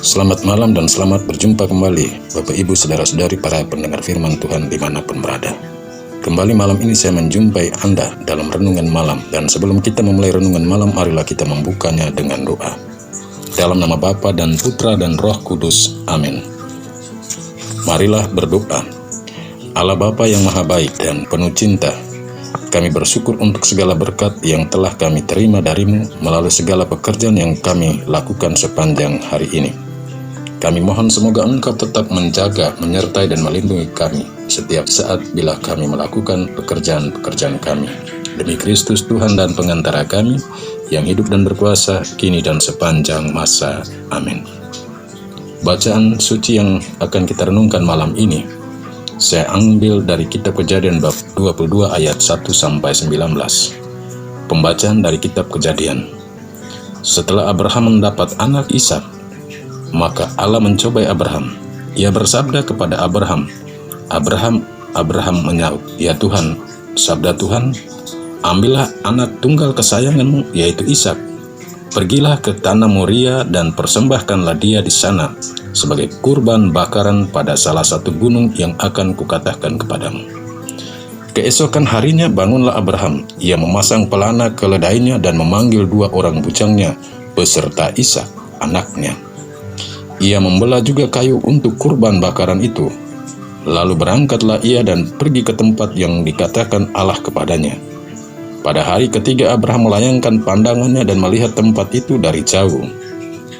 Selamat malam dan selamat berjumpa kembali Bapak Ibu Saudara-saudari para pendengar firman Tuhan dimanapun berada. Kembali malam ini saya menjumpai Anda dalam renungan malam. Dan sebelum kita memulai renungan malam, marilah kita membukanya dengan doa. Dalam nama Bapa dan Putra dan Roh Kudus, amin. Marilah berdoa. Allah Bapa yang maha baik dan penuh cinta, kami bersyukur untuk segala berkat yang telah kami terima darimu melalui segala pekerjaan yang kami lakukan sepanjang hari ini. Kami mohon semoga Engkau tetap menjaga, menyertai, dan melindungi kami setiap saat bila kami melakukan pekerjaan-pekerjaan kami. Demi Kristus Tuhan dan pengantara kami, yang hidup dan berkuasa, kini dan sepanjang masa. Amin. Bacaan suci yang akan kita renungkan malam ini, saya ambil dari kitab Kejadian bab 22 ayat 1-19. Pembacaan dari kitab Kejadian. Setelah Abraham mendapat anak Ishak, maka Allah mencobai Abraham. Ia bersabda kepada Abraham, Abraham menyaut, "Ya Tuhan." Sabda Tuhan, "Ambillah anak tunggal kesayanganmu, yaitu Ishak. Pergilah ke tanah Moria dan persembahkanlah dia di sana sebagai kurban bakaran pada salah satu gunung yang akan kukatakan kepadamu." Keesokan harinya bangunlah Abraham. Ia memasang pelana keledainya dan memanggil 2 orang bujangnya beserta Ishak, anaknya. Ia membelah juga kayu untuk kurban bakaran itu. Lalu berangkatlah ia dan pergi ke tempat yang dikatakan Allah kepadanya. Pada hari ketiga Abraham melayangkan pandangannya dan melihat tempat itu dari jauh.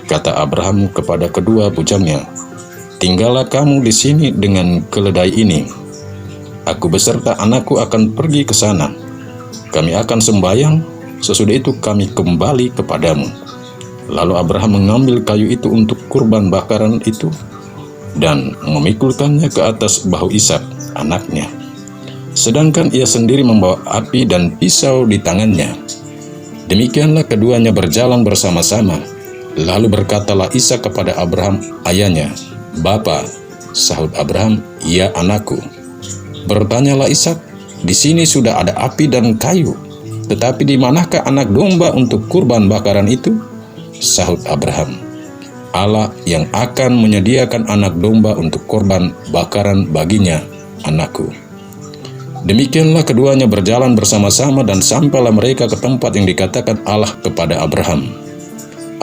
Kata Abraham kepada kedua bujangnya, "Tinggallah kamu di sini dengan keledai ini. Aku beserta anakku akan pergi ke sana. Kami akan sembahyang, sesudah itu kami kembali kepadamu." Lalu Abraham mengambil kayu itu untuk kurban bakaran itu dan memikulkannya ke atas bahu Ishak, anaknya. Sedangkan ia sendiri membawa api dan pisau di tangannya. Demikianlah keduanya berjalan bersama-sama. Lalu berkatalah Ishak kepada Abraham ayahnya, "Bapa." Sahut Abraham, "Ya anakku." Bertanyalah Ishak, "Di sini sudah ada api dan kayu, tetapi di manakah anak domba untuk kurban bakaran itu?" Sahut Abraham, "Allah yang akan menyediakan anak domba untuk korban bakaran baginya, anakku." Demikianlah keduanya berjalan bersama-sama dan sampailah mereka ke tempat yang dikatakan Allah kepada Abraham.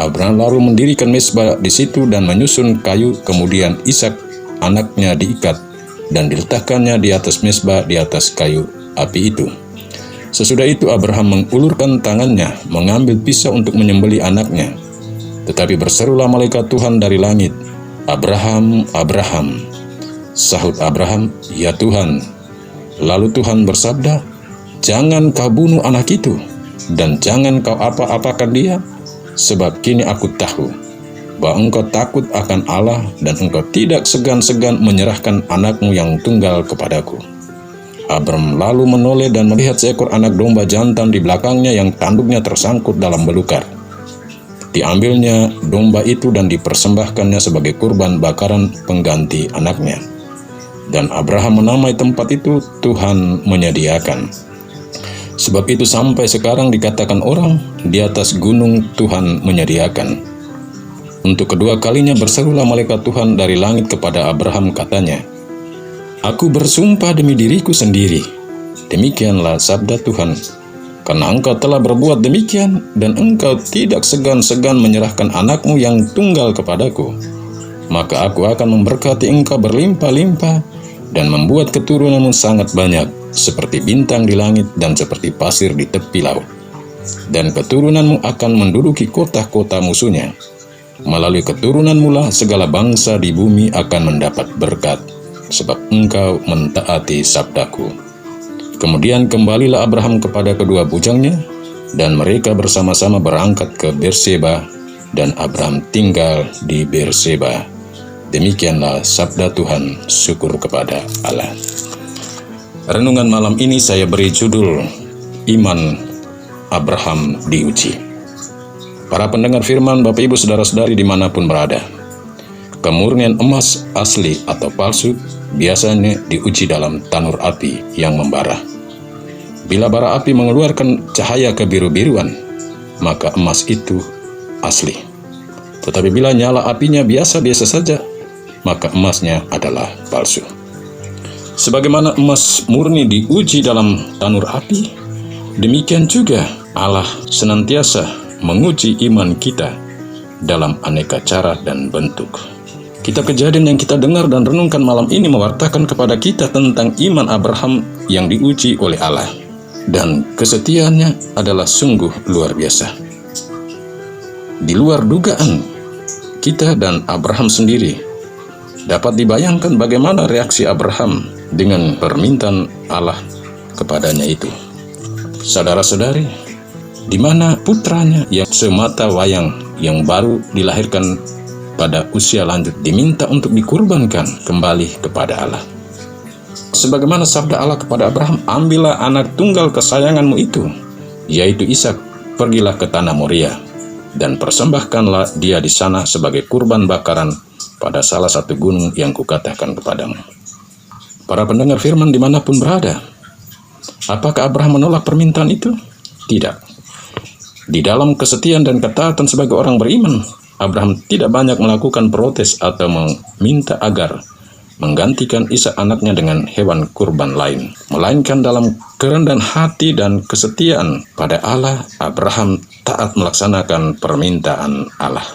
Abraham lalu mendirikan mezbah di situ dan menyusun kayu, kemudian Ishak anaknya diikat dan diletakkannya di atas mezbah di atas kayu api itu. Sesudah itu Abraham mengulurkan tangannya, mengambil pisau untuk menyembelih anaknya. Tetapi berserulah malaikat Tuhan dari langit, "Abraham, Abraham." Sahut Abraham, "Ya Tuhan." Lalu Tuhan bersabda, "Jangan kau bunuh anak itu, dan jangan kau apa-apakan dia, sebab kini aku tahu bahwa engkau takut akan Allah dan engkau tidak segan-segan menyerahkan anakmu yang tunggal kepadaku." Abram lalu menoleh dan melihat seekor anak domba jantan di belakangnya yang tanduknya tersangkut dalam belukar. Diambilnya domba itu dan dipersembahkannya sebagai kurban bakaran pengganti anaknya. Dan Abraham menamai tempat itu Tuhan menyediakan. Sebab itu sampai sekarang dikatakan orang, di atas gunung Tuhan menyediakan. Untuk kedua kalinya berserulah malaikat Tuhan dari langit kepada Abraham, katanya, "Aku bersumpah demi diriku sendiri, demikianlah sabda Tuhan, karena engkau telah berbuat demikian, dan engkau tidak segan-segan menyerahkan anakmu yang tunggal kepadaku, maka aku akan memberkati engkau berlimpah-limpah, dan membuat keturunanmu sangat banyak, seperti bintang di langit dan seperti pasir di tepi laut. Dan keturunanmu akan menduduki kota-kota musuhnya. Melalui keturunanmu lah segala bangsa di bumi akan mendapat berkat, sebab engkau mentaati sabdaku." Kemudian kembalilah Abraham kepada kedua bujangnya, dan mereka bersama-sama berangkat ke Berseba, dan Abraham tinggal di Berseba. Demikianlah sabda Tuhan, syukur kepada Allah. Renungan malam ini saya beri judul, Iman Abraham diuji. Para pendengar firman, Bapak Ibu Saudara-saudari dimanapun berada, kemurnian emas asli atau palsu biasanya diuji dalam tanur api yang membara. Bila bara api mengeluarkan cahaya kebiru-biruan, maka emas itu asli. Tetapi bila nyala apinya biasa-biasa saja, maka emasnya adalah palsu. Sebagaimana emas murni diuji dalam tanur api, demikian juga Allah senantiasa menguji iman kita dalam aneka cara dan bentuk. Kitab Kejadian yang kita dengar dan renungkan malam ini mewartakan kepada kita tentang iman Abraham yang diuji oleh Allah. Dan kesetiaannya adalah sungguh luar biasa. Di luar dugaan kita dan Abraham sendiri, dapat dibayangkan bagaimana reaksi Abraham dengan permintaan Allah kepadanya itu. Saudara-saudari, di mana putranya yang semata wayang yang baru dilahirkan pada usia lanjut diminta untuk dikurbankan kembali kepada Allah. Sebagaimana sabda Allah kepada Abraham, ambillah anak tunggal kesayanganmu itu, yaitu Ishak, pergilah ke tanah Moria, dan persembahkanlah dia di sana sebagai kurban bakaran pada salah satu gunung yang kukatakan kepadamu. Para pendengar firman dimanapun berada, apakah Abraham menolak permintaan itu? Tidak. Di dalam kesetiaan dan ketaatan sebagai orang beriman, Abraham tidak banyak melakukan protes atau meminta agar menggantikan Ishak anaknya dengan hewan kurban lain. Melainkan dalam kerendahan hati dan kesetiaan pada Allah, Abraham taat melaksanakan permintaan Allah.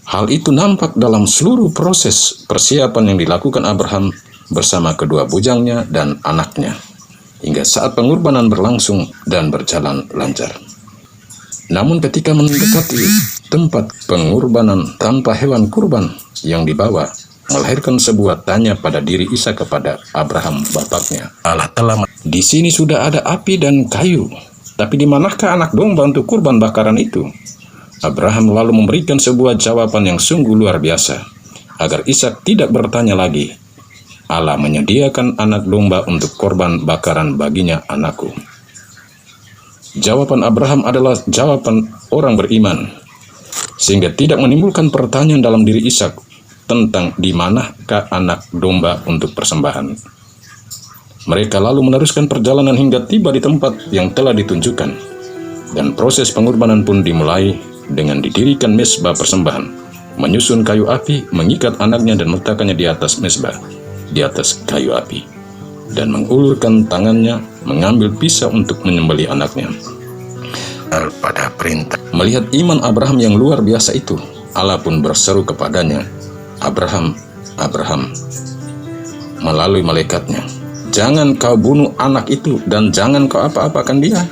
Hal itu nampak dalam seluruh proses persiapan yang dilakukan Abraham bersama kedua bujangnya dan anaknya, hingga saat pengorbanan berlangsung dan berjalan lancar. Namun ketika mendekati tempat pengorbanan tanpa hewan kurban yang dibawa, melahirkan sebuah tanya pada diri Ishak kepada Abraham bapaknya. Allah telah di sini sudah ada api dan kayu, tapi di manakah anak domba untuk kurban bakaran itu? Abraham lalu memberikan sebuah jawaban yang sungguh luar biasa, agar Ishak tidak bertanya lagi. Allah menyediakan anak domba untuk korban bakaran baginya, anakku. Jawaban Abraham adalah jawaban orang beriman, sehingga tidak menimbulkan pertanyaan dalam diri Ishak tentang di manakah anak domba untuk persembahan. Mereka lalu meneruskan perjalanan hingga tiba di tempat yang telah ditunjukkan, dan proses pengorbanan pun dimulai dengan didirikan mezbah persembahan, menyusun kayu api, mengikat anaknya dan meletakkannya di atas mezbah, di atas kayu api, dan mengulurkan tangannya mengambil pisau untuk menyembelih anaknya. Pada perintah, melihat iman Abraham yang luar biasa itu, Allah pun berseru kepadanya, Abraham, Abraham, melalui malaikatnya, jangan kau bunuh anak itu dan jangan kau apa-apakan dia.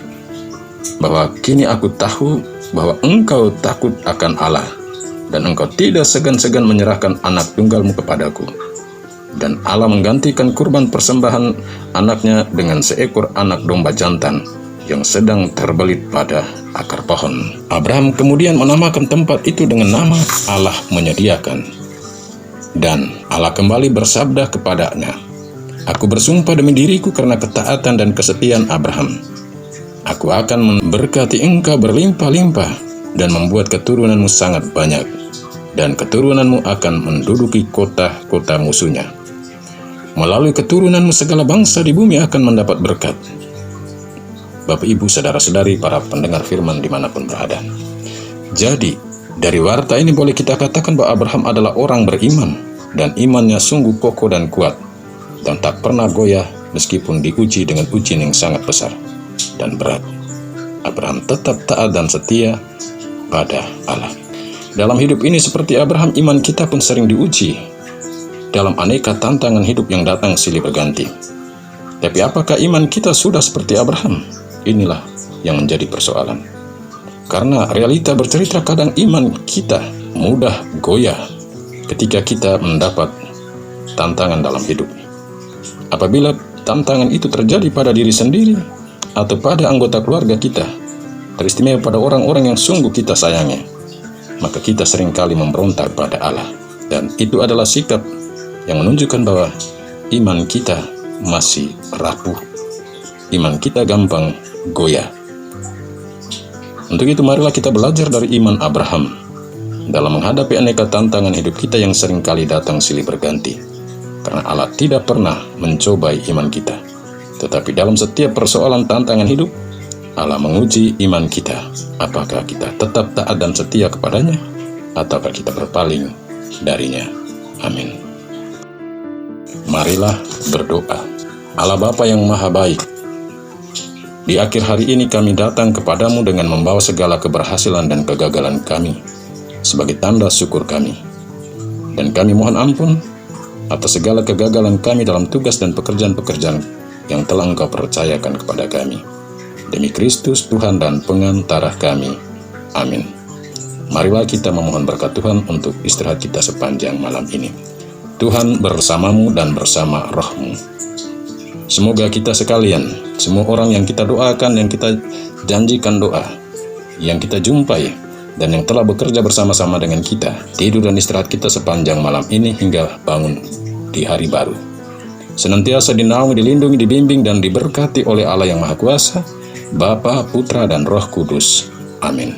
Bahwa kini aku tahu bahwa engkau takut akan Allah dan engkau tidak segan-segan menyerahkan anak tunggalmu kepadaku. Dan Allah menggantikan kurban persembahan anaknya dengan seekor anak domba jantan yang sedang terbelit pada akar pohon. Abraham kemudian menamakan tempat itu dengan nama Allah menyediakan. Dan Allah kembali bersabda kepadanya, aku bersumpah demi diriku karena ketaatan dan kesetiaan Abraham, aku akan memberkati engkau berlimpah-limpah dan membuat keturunanmu sangat banyak, dan keturunanmu akan menduduki kota-kota musuhnya. Melalui keturunanmu segala bangsa di bumi akan mendapat berkat. Bapak, Ibu, saudara-saudari, para pendengar firman dimanapun berada. Jadi, dari warta ini boleh kita katakan bahwa Abraham adalah orang beriman, dan imannya sungguh kokoh dan kuat, dan tak pernah goyah meskipun diuji dengan ujian yang sangat besar dan berat. Abraham tetap taat dan setia pada Allah. Dalam hidup ini seperti Abraham, iman kita pun sering diuji dalam aneka tantangan hidup yang datang silih berganti. Tapi apakah iman kita sudah seperti Abraham? Inilah yang menjadi persoalan. Karena realita bercerita kadang iman kita mudah goyah ketika kita mendapat tantangan dalam hidup. Apabila tantangan itu terjadi pada diri sendiri atau pada anggota keluarga kita, teristimewa pada orang-orang yang sungguh kita sayangi, maka kita seringkali memberontak pada Allah. Dan itu adalah sikap yang menunjukkan bahwa iman kita masih rapuh, iman kita gampang goyah. Untuk itu marilah kita belajar dari iman Abraham dalam menghadapi aneka tantangan hidup kita yang seringkali datang silih berganti. Karena Allah tidak pernah mencobai iman kita, tetapi dalam setiap persoalan tantangan hidup, Allah menguji iman kita. Apakah kita tetap taat dan setia kepadanya, ataukah kita berpaling darinya. Amin. Marilah berdoa. Allah Bapa yang Maha Baik, di akhir hari ini kami datang kepadamu dengan membawa segala keberhasilan dan kegagalan kami sebagai tanda syukur kami. Dan kami mohon ampun atas segala kegagalan kami dalam tugas dan pekerjaan-pekerjaan yang telah Engkau percayakan kepada kami. Demi Kristus Tuhan dan pengantara kami. Amin. Marilah kita memohon berkat Tuhan untuk istirahat kita sepanjang malam ini. Tuhan bersamamu dan bersama rohmu. Semoga kita sekalian, semua orang yang kita doakan, yang kita janjikan doa, yang kita jumpai, dan yang telah bekerja bersama-sama dengan kita, tidur dan istirahat kita sepanjang malam ini hingga bangun di hari baru, senantiasa dinaungi, dilindungi, dibimbing, dan diberkati oleh Allah yang Maha Kuasa, Bapa, Putra, dan Roh Kudus. Amin.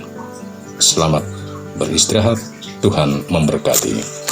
Selamat beristirahat, Tuhan memberkati.